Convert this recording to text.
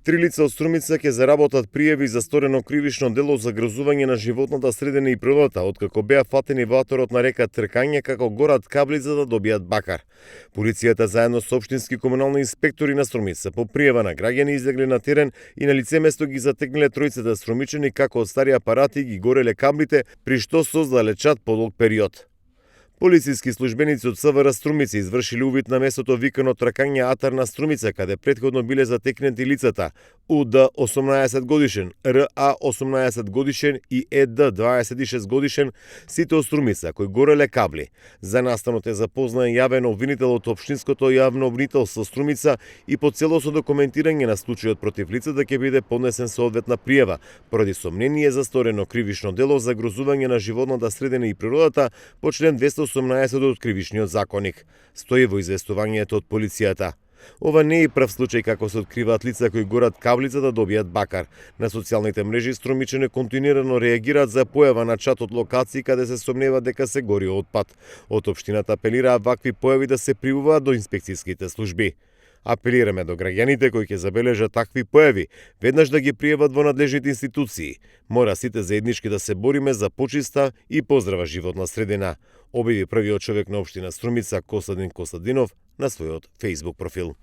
Три лица од Струмица ќе заработат пријави за сторено кривишно дело за грозување на животната средина и природата, откако беа фатени во аторот на река Тркање како горат кабли за да добијат бакар. Полицијата заедно со општински комунални инспектори на Струмица по пријава на граѓани излегле на терен и на лице место ги затекнале тројцата струмичани како од стари апарати ги гореле каблите, при што создале чад подолг период. Полициски службеници од СВР Струмица извршиле увид на местото викано Тркање атар на Струмица, каде претходно биле затекнати лицата УД 18 годишен, РА 18 годишен и ЕД 26 годишен, сите од Струмица, кои гореле кабли. За настанот е запознаен јавен обвинител од Општинското јавно обвинителство Струмица и по целосно документирање на случајот против лицата ќе биде поднесен соодветна пријава поради сомнение за сторено кривишно дело за грозување на животната средина и природата по член 218 од Кривишниот законник. Стои во известувањето од полицијата. Ова не е прв случај како се откриваат лица кои горат каблица да добијат бакар. На социјалните мрежи Струмичани континуирано реагираат за појава на чат од локации каде се сомнева дека се гори отпад. Од општината апелираат вакви појави да се пријавуваат до инспекцијските служби. Апелираме до граѓаните кои ќе забележат такви појави, веднаш да ги пријават во надлежните институции. Мора сите заеднички да се бориме за почиста и поздрава животна средина, објави првиот човек на општина Струмица Костадин Костадинов на својот Facebook профил.